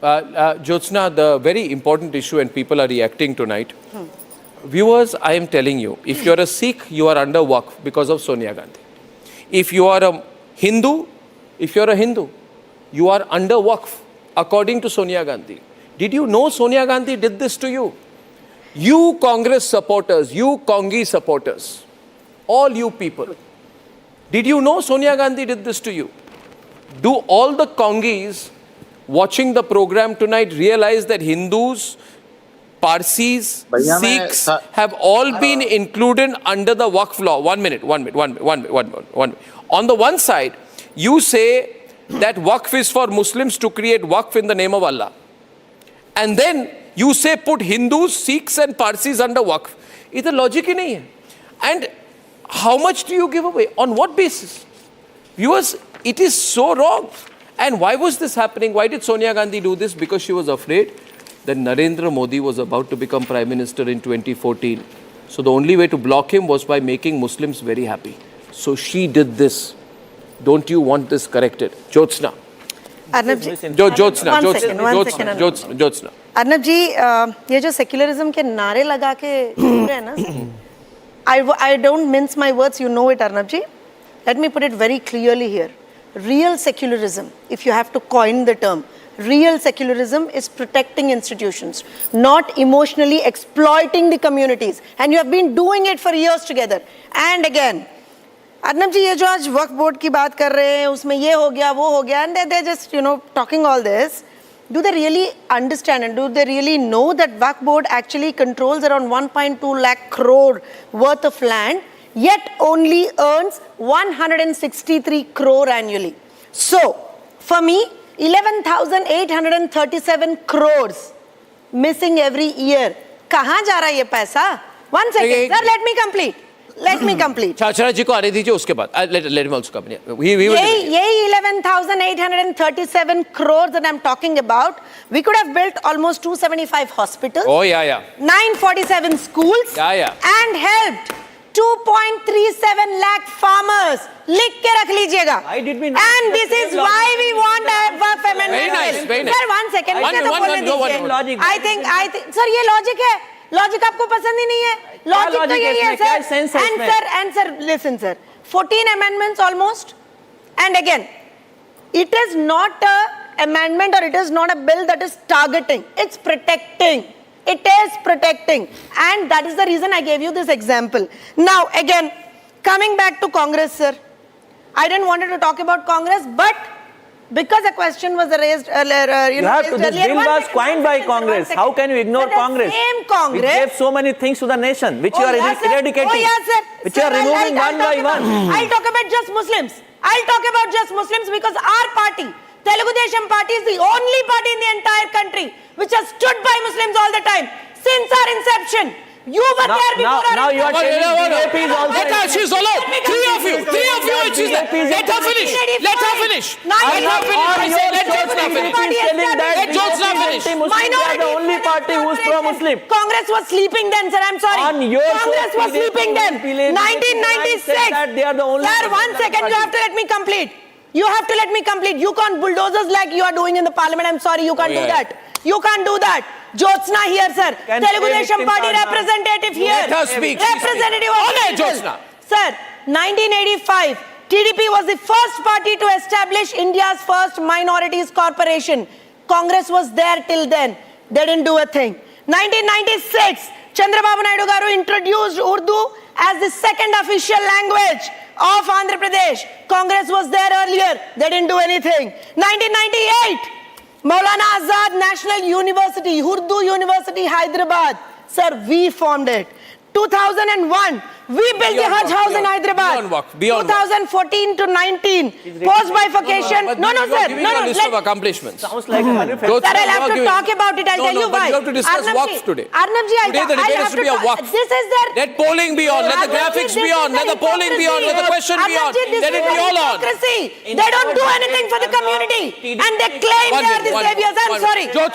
Jyotsna, the very important issue and people are reacting tonight. Viewers, I am telling you, if you're a Sikh, you are under Waqf because of Sonia Gandhi. If you are a Hindu, you are under Waqf according to Sonia Gandhi. Did you know Sonia Gandhi did this to you? You Congress supporters, you Congi supporters, all you people. Did you know Sonia Gandhi did this to you? Do all the Congis watching the program tonight realize that Hindus, Parsis, Sikhs have all been included under the Waqf law? One minute. On the one side, you say that Waqf is for Muslims to create Waqf in the name of Allah. And then you say put Hindus, Sikhs and Parsis under Waqf. It's logic ही नहीं है. And how much do you give away? On what basis? Viewers, it is so wrong. And why was this happening? Why did Sonia Gandhi do this? Because she was afraid that Narendra Modi was about to become Prime Minister in 2014. So the only way to block him was by making Muslims very happy. So she did this. Don't you want this corrected? Jyotsna. Arnab ji, Jyotsna. Arnab जी, ये जो secularism के नारे लगा के बोल रहे हैं ना, I don't mince my words, you know it, Arnab ji. Let me put it very clearly here. Real secularism, if you have to coin the term, real secularism is protecting institutions, not emotionally exploiting the communities. And you have been doing it for years together. And again, Arnab जी, ये जो आज वक्फ board की बात कर रहे हैं, उसमें ये हो गया, वो हो गया, and they're just, talking all this. Do they really understand and do they really know that Waqf board actually controls around 1.2 lakh crore worth of land, yet only earns 163 crore annually? So, for me, 11,837 crores missing every year. कहाँ जा रहा है ये पैसा? One second, sir, let me complete. चाचरा जी को आने दीजिए, उसके बाद let him also come. यही 11,837 crores that I'm talking about, we could have built almost 275 hospitals. Oh yeah. 947 schools. And helped 2.37 lakh farmers. लिख के रख लीजिएगा. And this is why we want a Waqf amendment. Very nice. Sir, one second. I think, sir, ये logic है. Logic आपको पसंद ही नहीं है. लॉजिक तो यही है sir. And sir, listen sir, 14 amendments almost. And again, it is not a amendment or it is not a bill that is targeting. It's protecting. It is protecting. And that is the reason I gave you this example. Now again, coming back to Congress, sir. I didn't want to talk about Congress, but because a question was raised earlier, this bill was coined by Congress. How can you ignore Congress? Same Congress. We gave so many things to the nation, which you are eradicating. Oh yes, sir. Which you are removing one by one. I'll talk about just Muslims. Because our party, Telugu Desam Party, is the only party in the entire country which has stood by Muslims all the time since our inception. You were there before. Now you are telling BJP is also. Let her, she's alone. Three of you, and she's there. Let her finish. Let her finish. Let Jyotsna finish. Minority are the only party who is pro-Muslim. Congress was sleeping then, sir. I'm sorry. Congress was sleeping then. 1996. They are the only. Sir, one second. You have to let me complete. You can't bulldozers like you are doing in the parliament. I'm sorry, you can't do that. You can't do that. Jyotsna here, sir. Telugu Desam Party representative here. Let her speak. Representative of Jyotsna. Sir, 1985, TDP was the first party to establish India's first minorities corporation. Congress was there till then. They didn't do a thing. 1996, Chandrababu Naidu garu introduced Urdu as the second official language of Andhra Pradesh. Congress was there earlier. They didn't do anything. 1998, Maulana Azad National University, Urdu University, Hyderabad. Sir, we formed it. 2001, we built the Hajj House in Hyderabad. Beyond 2014 to 19, post-bifurcation. No, sir. No, list of accomplishments. Sounds like a Sir, I'll have to talk about it. I'll tell you why. But you have to discuss Waqf today. Arnab ji, Today the debate has to be a Waqf. This is their... Let polling be on. Let the graphics be on. Let the polling be on. Let the question be on. Let it be all on. They don't do anything for the community. And they claim they are the saviors. I'm sorry.